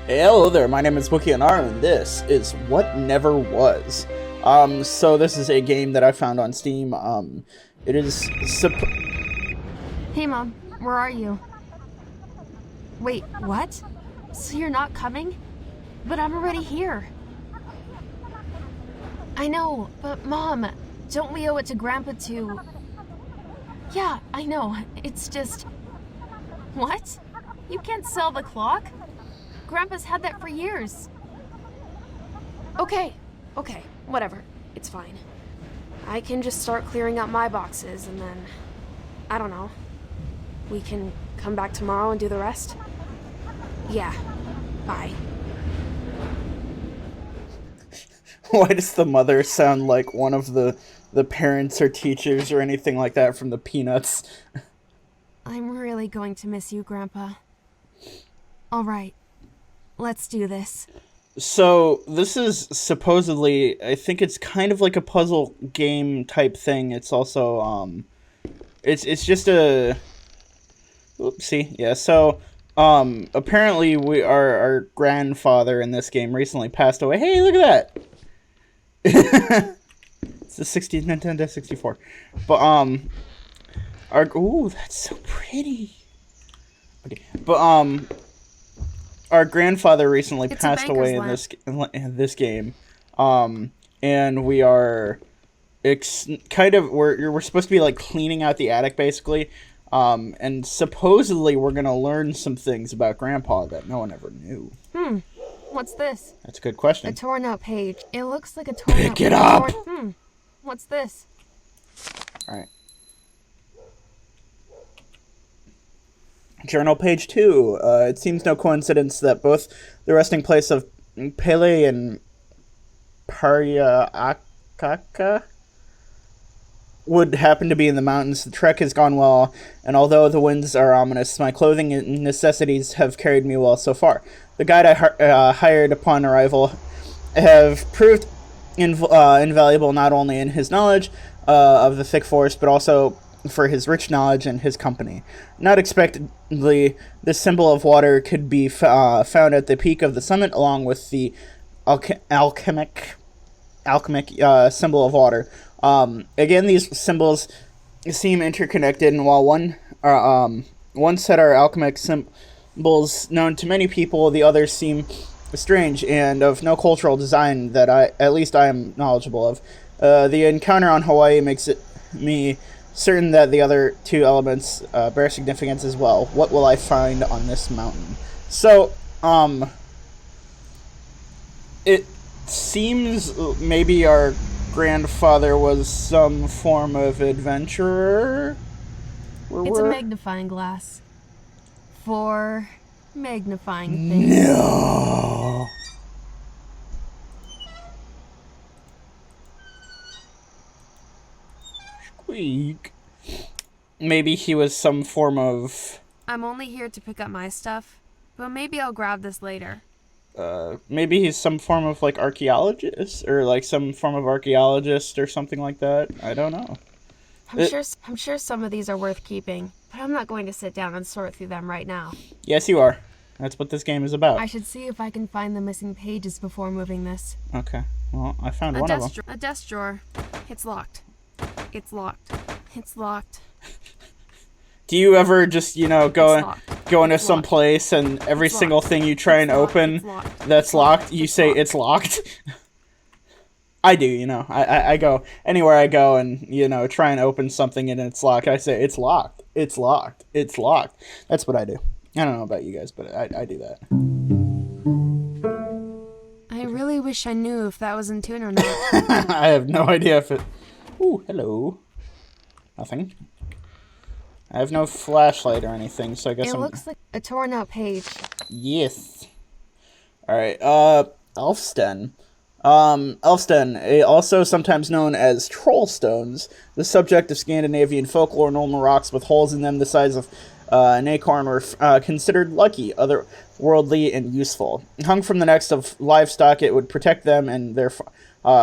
Hello there, my name is Wookie and this is What Never Was. So this is a game that I found on Steam. It is Hey Mom, where are you? Wait, what? So you're not coming? But I'm already here. I know, but Mom, don't we owe it to Grandpa to... Yeah, I know, it's just... What? You can't sell the clock? Grandpa's had that for years. Okay, whatever. It's fine. I can just start clearing out my boxes and then... I don't know. We can come back tomorrow and do the rest? Yeah. Bye. Why does the mother sound like one of the parents or teachers or anything like that from the Peanuts? I'm really going to miss you, Grandpa. All right. Let's do this. So this is supposedly, I think it's kind of like a puzzle game type thing. It's also it's just a oopsie. Yeah, so apparently our grandfather in this game recently passed away. Hey, look at that. It's the Nintendo 64. But that's so pretty. Okay. But our grandfather recently passed away in this game. And we are we're supposed to be like cleaning out the attic basically. And supposedly we're going to learn some things about Grandpa that no one ever knew. What's this? That's a good question. A torn up page. It looks like a torn Pick it up! What's this? Alright. Journal page 2. It seems no coincidence that both the resting place of Pele and Paryaakaka would happen to be in the mountains. The trek has gone well, and although the winds are ominous, my clothing and necessities have carried me well so far. The guide I hired upon arrival have proved invaluable not only in his knowledge of the thick forest, but also for his rich knowledge and his company. Not expectedly, this symbol of water could be found at the peak of the summit, along with the alchemic symbol of water. Again, these symbols seem interconnected, and while one set are alchemic symbols known to many people, the others seem strange and of no cultural design that at least I am knowledgeable of. The encounter on Hawaii makes me certain that the other two elements bear significance as well. What will I find on this mountain? So, it seems maybe our grandfather was some form of adventurer. It's a magnifying glass. For magnifying things. No. Squeak. Maybe he was some form of... I'm only here to pick up my stuff, but maybe I'll grab this later. Maybe he's some form of, like, archaeologist, or, like, some form of archaeologist or something like that. I don't know. I'm sure some of these are worth keeping, but I'm not going to sit down and sort through them right now. Yes, you are. That's what this game is about. I should see if I can find the missing pages before moving this. Okay. Well, I found one of them. A desk drawer. It's locked. It's locked. It's locked. Do you ever just, go into some place and every single thing you try and open that's locked, you say it's locked? I do, I go, anywhere I go and, try and open something and it's locked, I say it's locked, it's locked, it's locked. That's what I do. I don't know about you guys, but I do that. I really wish I knew if that was in tune or not. I have no idea if it... Ooh, hello. Nothing. I have no flashlight or anything, so I guess It looks like a torn out page. Yes. Alright, Elfsten. Elfsten, also sometimes known as troll stones, the subject of Scandinavian folklore. Normal rocks with holes in them the size of an acorn were considered lucky, otherworldly, and useful. Hung from the necks of livestock, it would protect them and their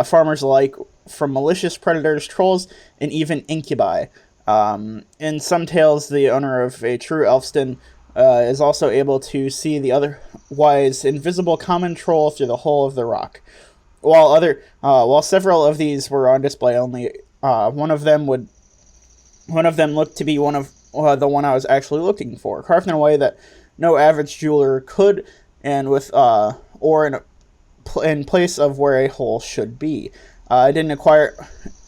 farmers alike from malicious predators, trolls, and even incubi. In some tales, the owner of a true Elfsten is also able to see the other wise, invisible common troll through the whole of the rock. While several of these were on display, only one of them looked to be one of the one I was actually looking for, carved in a way that no average jeweler could, and with or in place of where a hole should be. I didn't acquire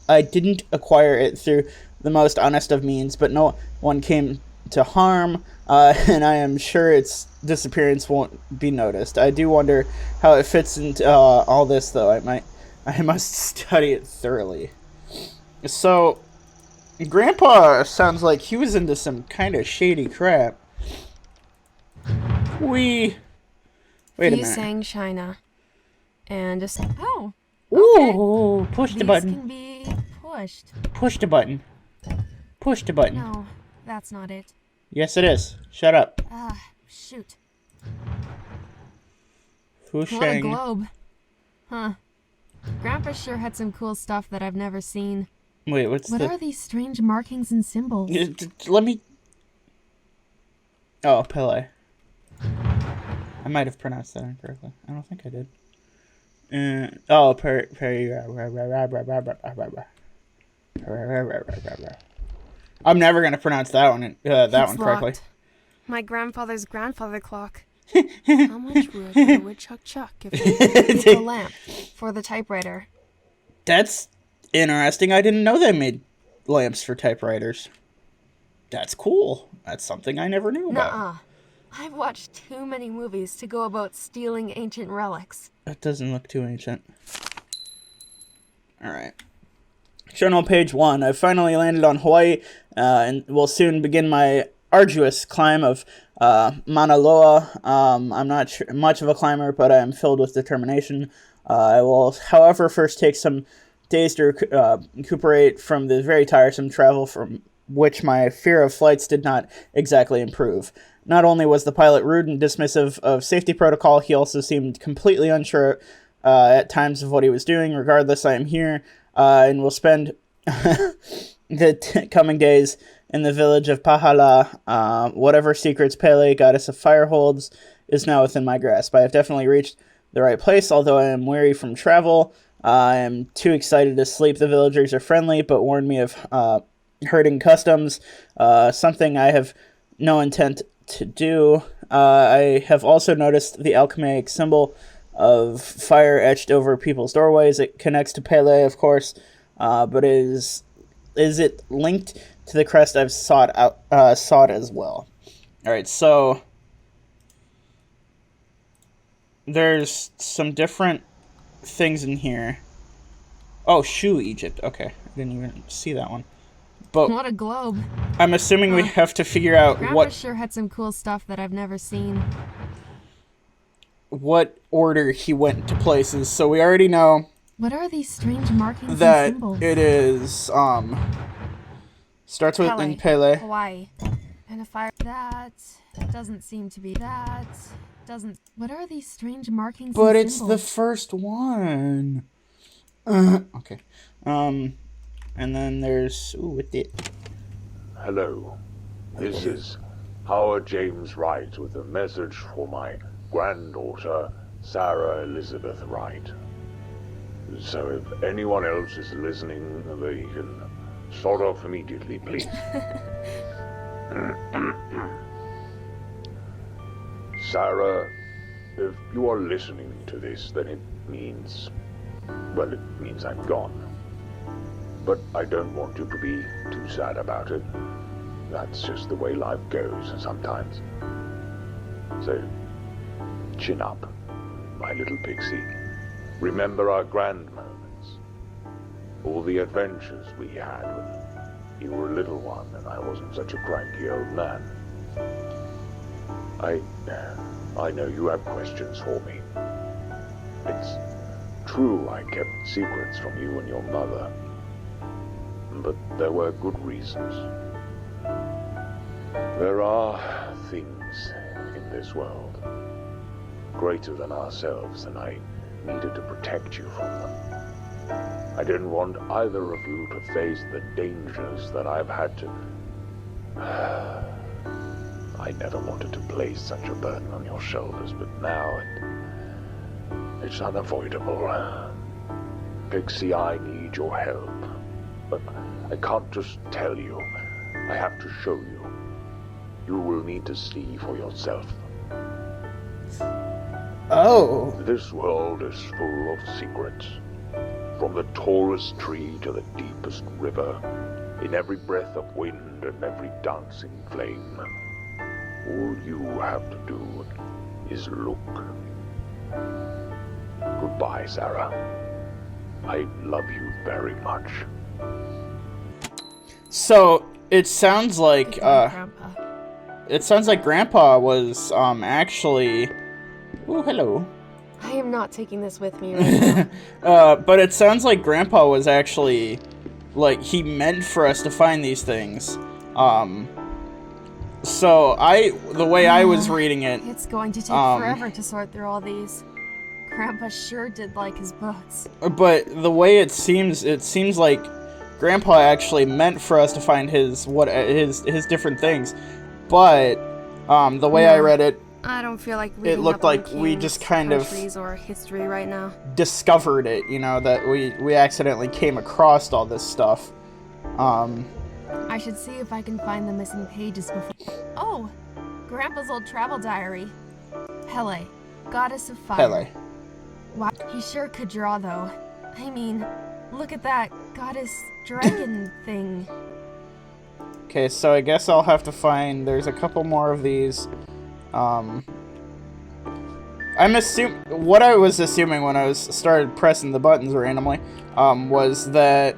it through the most honest of means, but no one came to harm, and I am sure its disappearance won't be noticed. I do wonder how it fits into all this, though. I must study it thoroughly. So, Grandpa sounds like he was into some kind of shady crap. Wait a minute. He's saying China. And just oh. Ooh, push the These button. can be pushed. Push the button. Push the button. No, that's not it. Yes, it is. Shut up. Shoot. Who's What a saying? globe. Huh. Grandpa sure had some cool stuff that I've never seen. Wait, what's What are these strange markings and symbols? Let me. Oh, Pele. I might have pronounced that incorrectly. I don't think I did. I'm never gonna pronounce that one. That one correctly. Locked. My grandfather's grandfather clock. How much wood would a woodchuck chuck if it was a lamp for the typewriter? That's interesting. I didn't know they made lamps for typewriters. That's cool. That's something I never knew about. Nuh-uh. I've watched too many movies to go about stealing ancient relics. That doesn't look too ancient. Alright. Shown on page 1, I've finally landed on Hawaii, and will soon begin my arduous climb of Mauna Loa. I'm not much of a climber, but I am filled with determination. I will, however, first take some days to recuperate from the very tiresome travel from which my fear of flights did not exactly improve. Not only was the pilot rude and dismissive of safety protocol, he also seemed completely unsure at times of what he was doing. Regardless, I am here and will spend the coming days in the village of Pahala. Whatever secrets Pele, goddess of fire, holds is now within my grasp. I have definitely reached the right place, although I am weary from travel. I am too excited to sleep. The villagers are friendly, but warn me of hurting customs, something I have no intent to do. I have also noticed the alchemic symbol of fire etched over people's doorways. It connects to Pele, of course, but is it linked to the crest I've sought as well? All right, so there's some different things in here. Oh, Shu Egypt. Okay, I didn't even see that one. But what a globe. I'm assuming we have to figure out Grandpa sure had some cool stuff that I've never seen. What order he went to places. So we already know What are these strange markings that and symbols? it is starts with in Pele. Hawaii. And if I that doesn't seem to be that doesn't what are these strange markings But and it's symbols? the first one. Okay. And then there's with it. Hello. This is Howard James Wright with a message for my granddaughter, Sarah Elizabeth Wright. So if anyone else is listening, they can start off immediately, please. Sarah, if you are listening to this, then it means I'm gone. But I don't want you to be too sad about it. That's just the way life goes sometimes. So, chin up, my little pixie. Remember our grand moments. All the adventures we had when you were a little one and I wasn't such a cranky old man. I know you have questions for me. It's true I kept secrets from you and your mother. But there were good reasons. There are things in this world greater than ourselves, and I needed to protect you from them. I didn't want either of you to face the dangers that I've had to... I never wanted to place such a burden on your shoulders, but now it's unavoidable. Pixie, I need your help. But I can't just tell you. I have to show you. You will need to see for yourself. Oh. This world is full of secrets. From the tallest tree to the deepest river, in every breath of wind and every dancing flame. All you have to do is look. Goodbye, Sarah. I love you very much. So it sounds like Grandpa. it sounds like Grandpa was actually. Oh, hello. I am not taking this with me right now. But it sounds like Grandpa was actually, like, he meant for us to find these things. So the way I was reading it, It's going to take forever to sort through all these. Grandpa sure did like his books. but the way it seems like Grandpa actually meant for us to find his different things. But the way I read it, I don't feel like reading looked up on like we kings, just kind of countries, or history right now. discovered it, you know, that we accidentally came across all this stuff. I should see if I can find the missing pages before. Oh, Grandpa's old travel diary. Pele, goddess of fire. Pele. Wow, he sure could draw, though. I mean, look at that goddess dragon thing. Okay, so I guess I'll have to find. There's a couple more of these. What I was assuming when I started pressing the buttons randomly, was that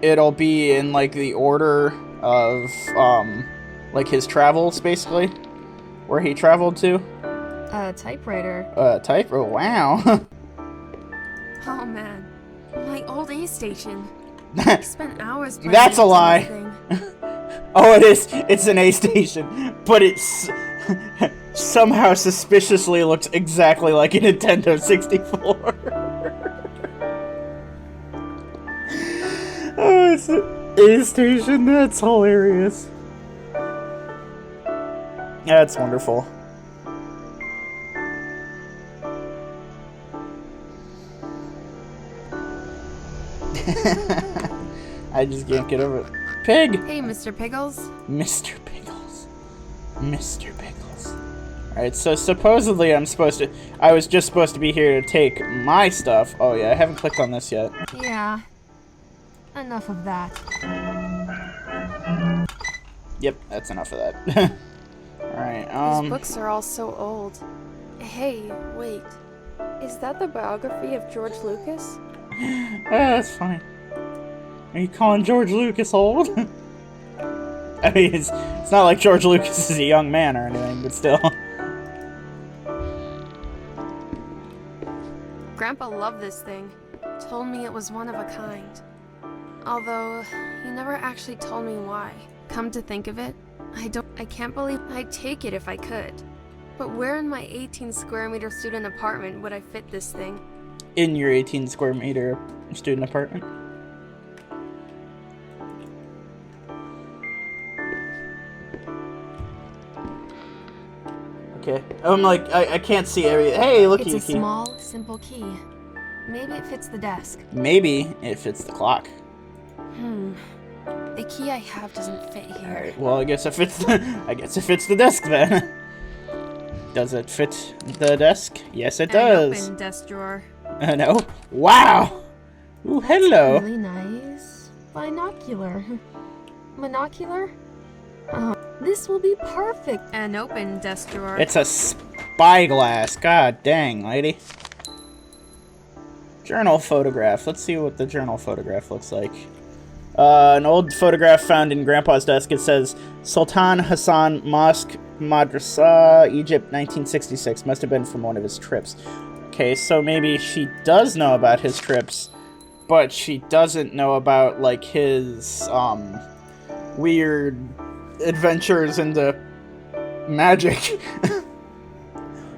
it'll be in like the order of like his travels, basically, where he traveled to. Typewriter. Oh wow. Oh man, my old A station. I spent hours playing That's a this lie. thing. Oh, it is. It's an A station, but it's somehow suspiciously looks exactly like a Nintendo 64. Oh, it's an A station. That's hilarious. That's wonderful. I just can't get over it. Pig! Hey, Mr. Pickles. Mr. Pickles. Mr. Pickles. Alright, so supposedly I was just supposed to be here to take my stuff. Oh yeah, I haven't clicked on this yet. Yeah. Enough of that. Yep, that's enough of that. Alright, These books are all so old. Hey, wait. Is that the biography of George Lucas? that's funny. Are you calling George Lucas old? I mean, it's not like George Lucas is a young man or anything, but still. Grandpa loved this thing. Told me it was one of a kind. Although, he never actually told me why. Come to think of it, I can't believe I'd take it if I could. But where in my 18 square meter student apartment would I fit this thing? In your 18 square meter student apartment? Okay. I'm like, I can't see everything. Hey, look, It's a Yuki. small, simple key. Maybe it fits the desk. Maybe it fits the clock. The key I have doesn't fit here. Alright, well, I guess it fits the desk then. Does it fit the desk? Yes, it does. An open desk drawer. No. Wow! Ooh, hello. Really nice. Binocular. Monocular? Oh, this will be perfect. An open desk drawer. It's a spyglass. God dang, lady. Journal photograph. Let's see what the journal photograph looks like. An old photograph found in Grandpa's desk. It says, Sultan Hassan Mosque, Madrasa, Egypt, 1966. Must have been from one of his trips. Okay, so maybe she does know about his trips, but she doesn't know about, like, his, weird adventures into magic.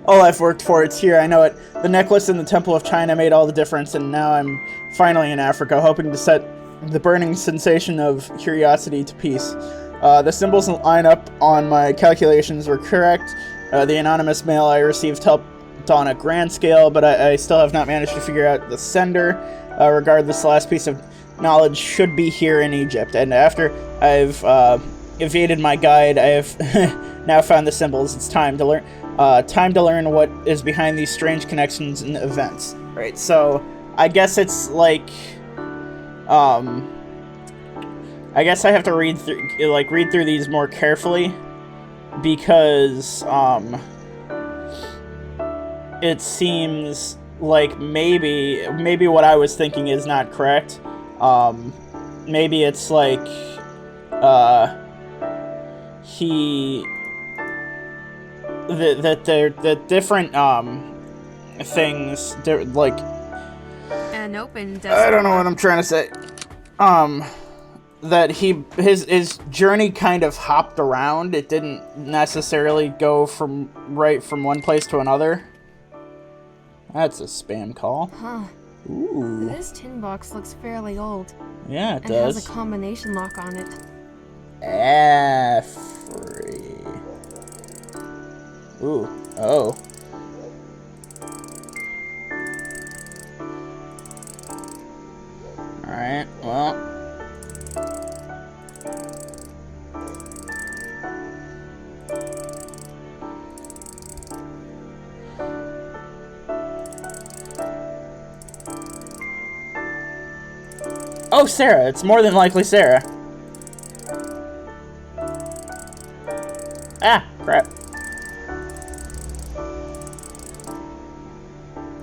All I've worked for, it's here, I know it. The necklace in the Temple of China made all the difference, and now I'm finally in Africa, hoping to set the burning sensation of curiosity to peace. The symbols line up on my calculations were correct. The anonymous mail I received helped on a grand scale, but I still have not managed to figure out the sender. Regardless, the last piece of knowledge should be here in Egypt. And after I've evaded my guide, I have now found the symbols. It's time to learn. Time to learn what is behind these strange connections and events. Right. So I guess it's like, I guess I have to read through these more carefully because it seems like maybe what I was thinking is not correct. Maybe it's like the different things like An open I don't know what I'm trying to say. That his journey kind of hopped around. It didn't necessarily go from one place to another. That's a spam call. Huh. Ooh. This tin box looks fairly old. Yeah, it and does. has a combination lock on it. Free. Ooh. Oh. Alright, well. Oh, Sarah. It's more than likely Sarah. Ah, crap.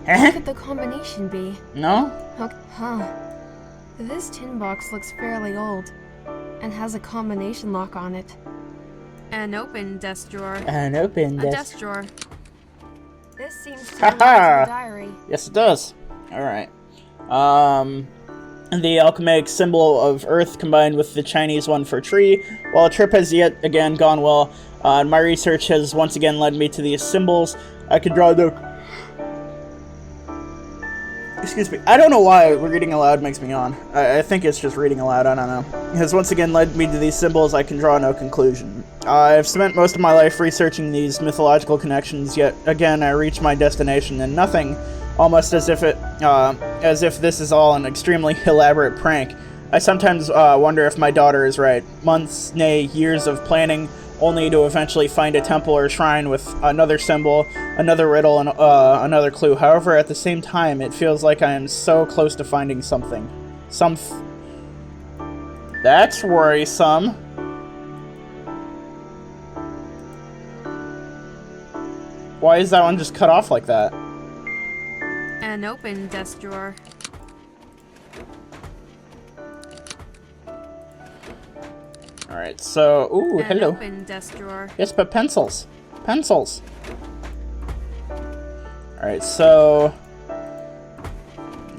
What could the combination be? No? Okay. Huh. This tin box looks fairly old and has a combination lock on it. An open desk drawer. An open A desk drawer. This seems to belong to the diary. Yes, it does. Alright. The alchemic symbol of Earth combined with the Chinese one for tree. While a trip has yet again gone well, my research has once again led me to these symbols. I could draw the... Excuse me. I don't know why reading aloud makes me yawn. I think it's just reading aloud. I don't know. It has once again led me to these symbols. I can draw no conclusion. I've spent most of my life researching these mythological connections, yet again I reach my destination and nothing. Almost as if this is all an extremely elaborate prank. I sometimes wonder if my daughter is right. Months, nay, years of planning, only to eventually find a temple or shrine with another symbol, another riddle, and another clue. However, at the same time, it feels like I am so close to finding something. That's worrisome. Why is that one just cut off like that? An open desk drawer. Alright, so... Ooh, An hello. open desk drawer. Yes, but pencils. Pencils. Alright, so...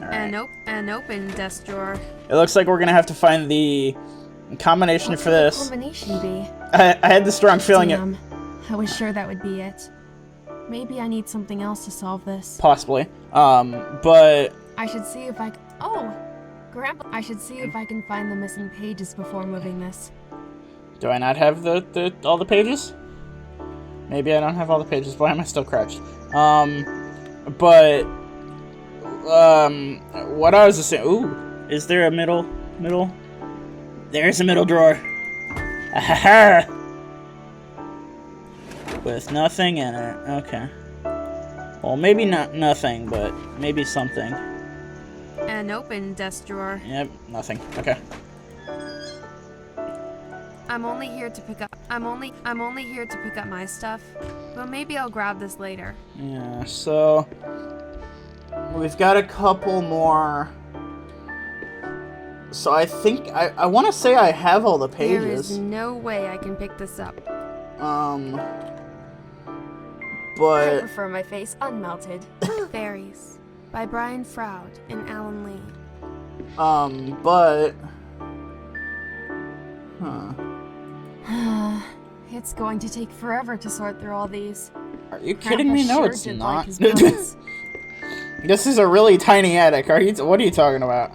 Alright. An open desk drawer. It looks like we're gonna have to find the combination What for could the this. combination be? I had the strong feeling it... Damn. I was sure that would be it. Maybe I need something else to solve this. Possibly. But... I should see if I... Oh! Grandpa, I should see if I can find the missing pages before moving this. Do I not have all the pages? Maybe I don't have all the pages. Why am I still crouched? But... what I was just saying... Ooh! Is there a middle? There's a middle drawer. Ahaha! With nothing in it. Okay. Well, maybe not nothing, but maybe something. An open desk drawer. Yep, nothing. Okay. I'm only here to pick up my stuff. But maybe I'll grab this later. Yeah, so we've got a couple more. So I think I want to say I have all the pages. There is no way I can pick this up. I But prefer my face unmelted. Fairies by Brian Froud and Alan Lee. but It's going to take forever to sort through all these. are you kidding me? Grandpa No, sure it's did not. like his books. This is a really tiny attic. What are you talking about?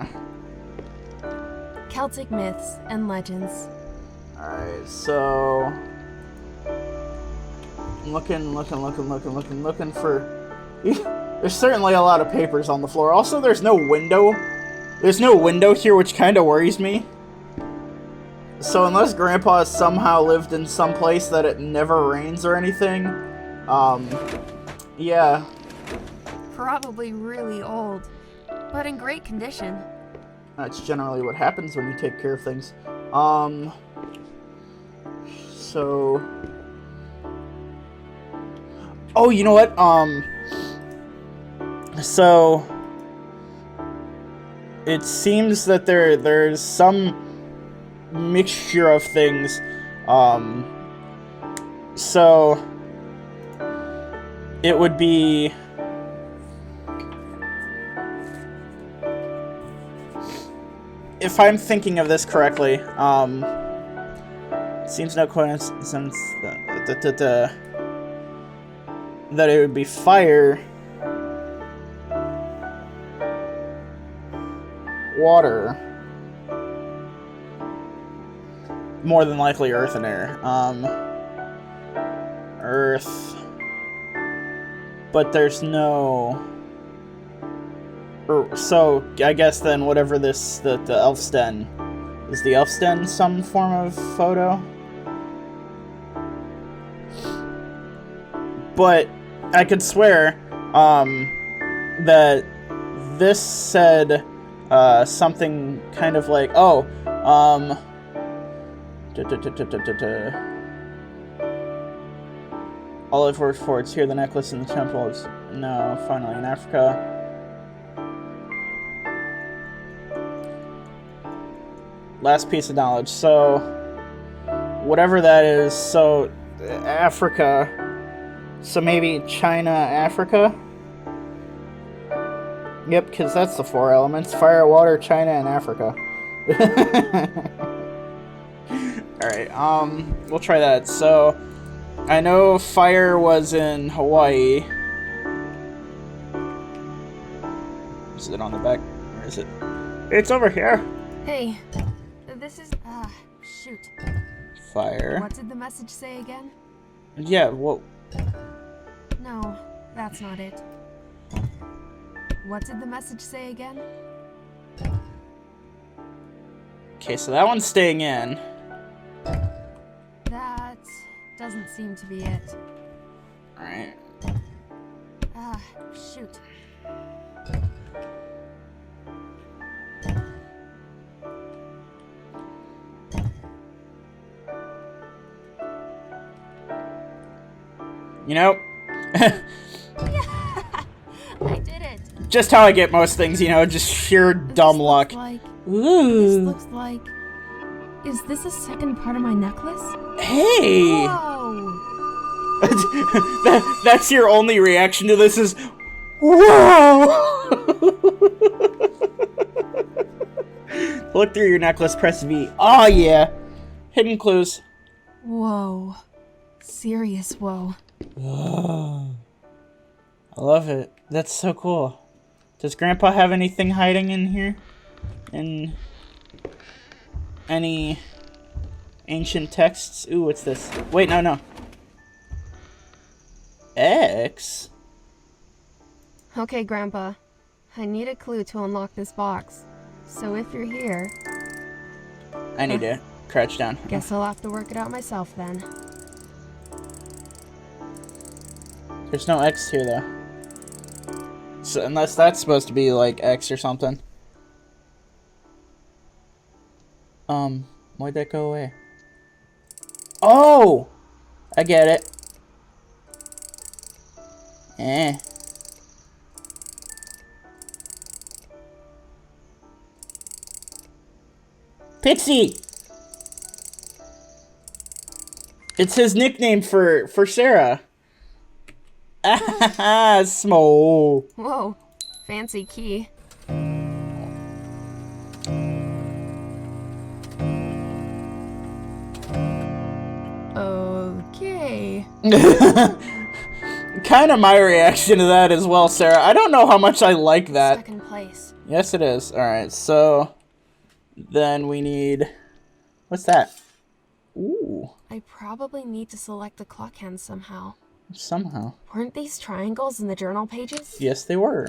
Celtic myths and legends. Alright, so... I'm looking for... There's certainly a lot of papers on the floor. Also, there's no window. There's no window here, which kind of worries me. So unless Grandpa has somehow lived in some place that it never rains or anything, yeah. Probably really old, but in great condition. That's generally what happens when you take care of things. So... Oh, you know what? So... It seems that there's some mixture of things. So... It would be... If I'm thinking of this correctly, seems no coincidence that it would be fire, water, more than likely earth and air. Earth, but there's no... So, I guess then whatever this, the Elfsten, is the Elfsten some form of photo? But I could swear, that this said, something kind of like, oh, Olive worked for it's here, the necklace in the temple is, no, finally in Africa. Last piece of knowledge. So, whatever that is, so, Africa. So maybe China, Africa? Yep, because that's the 4 elements. Fire, water, China, and Africa. Alright, we'll try that. So, I know fire was in Hawaii. Is it on the back? Where is it? It's over here. Hey, this is... shoot. Fire. What did the message say again? Yeah, well... No, that's not it. What did the message say again? Okay, so that one's staying in. That doesn't seem to be it. Alright. Shoot. You know... I did it. Just how I get most things, you know, just sheer dumb luck. This Ooh. looks like... Is this a second part of my necklace? Hey! Whoa! That's your only reaction to this is... Whoa! Look through your necklace, press V. Oh yeah! Hidden clues. Whoa. Serious whoa. Oh. I love it. That's so cool. Does Grandpa have anything hiding in here? In any ancient texts? Ooh, what's this? Wait, no. X? Okay, Grandpa. I need a clue to unlock this box. So if you're here... I need to crouch down. Guess I'll have to work it out myself then. There's no X here, though. So, unless that's supposed to be, like, X or something. Why'd that go away? Oh! I get it. Pixie! It's his nickname for Sarah. Ah, small. Whoa. Fancy key. Okay. Kind of my reaction to that as well, Sarah. I don't know how much I like that. Second place. Yes, it is. Alright, so... Then we need... What's that? I probably need to select the clock hands somehow. Somehow. Weren't these triangles in the journal pages? Yes, they were.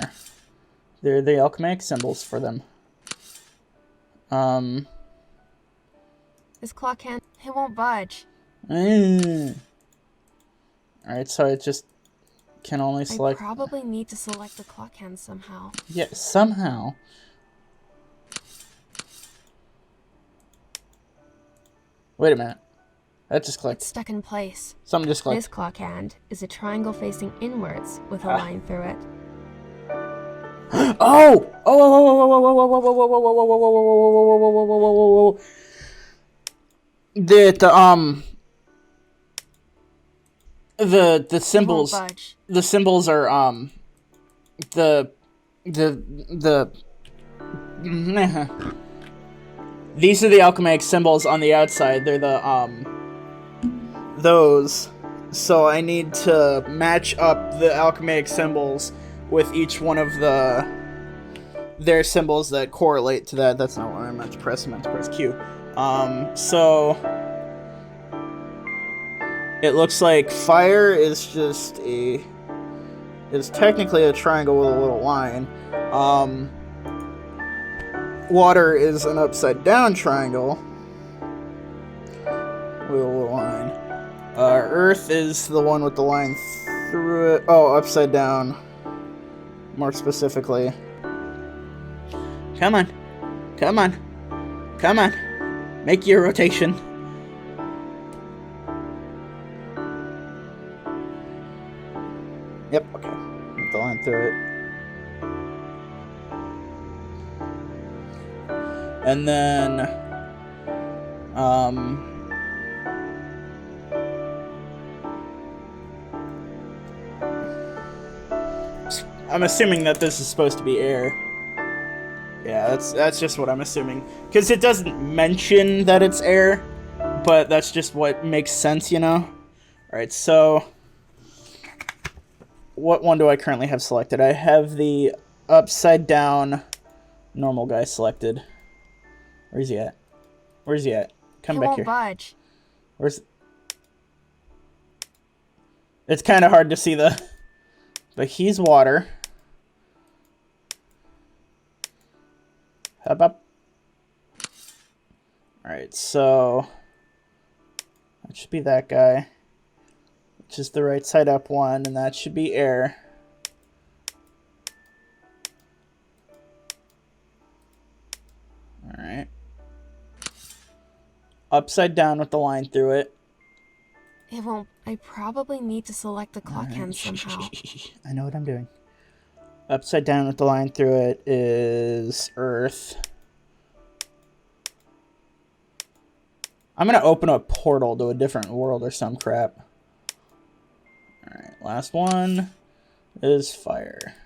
They're the alchemic symbols for them. This clock hand, it won't budge. Alright, so it just can only select... I probably need to select the clock hands somehow. Yeah, somehow. Wait a minute. That just clicked. It's stuck in place. Something just clicked. This clock hand is a triangle facing inwards with a line through it. Oh! The symbols, It won't budge. the symbols are these are the alchemic symbols on the outside. They're the those. So I need to match up the alchemic symbols with each one of their symbols that correlate to that. That's not what I meant to press. I meant to press Q. So it looks like fire is just is technically a triangle with a little line. Water is an upside down triangle with a little line. Earth is the one with the line through it. Oh, upside down. More specifically. Come on. Come on. Come on. Make your rotation. Yep, okay. Put the line through it. And then, I'm assuming that this is supposed to be air. Yeah, that's just what I'm assuming. Because it doesn't mention that it's air, but that's just what makes sense, you know? Alright, so what one do I currently have selected? I have the upside down normal guy selected. Where's he at? Where's he at? Come It back won't here. budge. Where's... It's kind of hard to see the... But he's water. Hop up. Alright, so... That should be that guy. Which is the right side up one, and that should be air. Alright. Upside down with the line through it. It won't. I probably need to select the clock Alright, hands shh, shh, somehow. shh, shh, shh. I know what I'm doing. Upside down with the line through it is Earth. I'm gonna open a portal to a different world or some crap. Alright, last one is fire.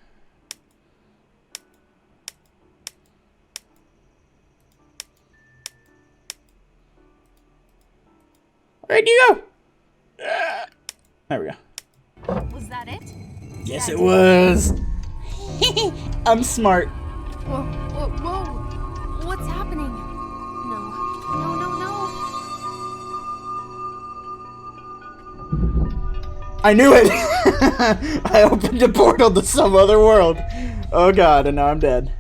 Where'd you go? There we go. Was that it? Yes, it was. I'm smart. Whoa, whoa, whoa! What's happening? No, no, no, no! I knew it! I opened a portal to some other world. Oh god, and now I'm dead.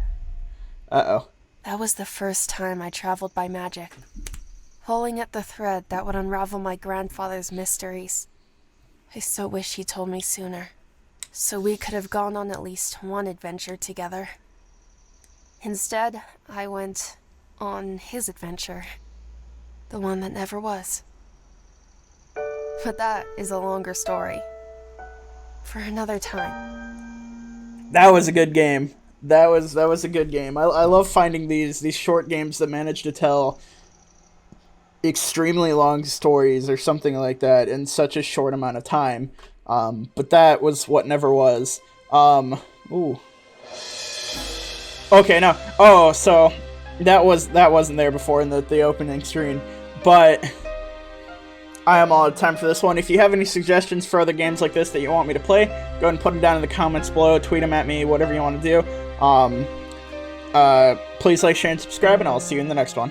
Uh-oh. That was the first time I traveled by magic, pulling at the thread that would unravel my grandfather's mysteries. I so wish he told me sooner, so we could have gone on at least one adventure together. Instead, I went on his adventure, the one that never was. But that is a longer story, for another time. That was a good game. That was a good game. I love finding these short games that manage to tell extremely long stories or something like that in such a short amount of time. But that was what never was. Ooh. Okay, no. Oh, so that wasn't there before in the opening screen. But I am all out of time for this one. If you have any suggestions for other games like this that you want me to play, go ahead and put them down in the comments below, tweet them at me, whatever you want to do. Please like, share, and subscribe, and I'll see you in the next one.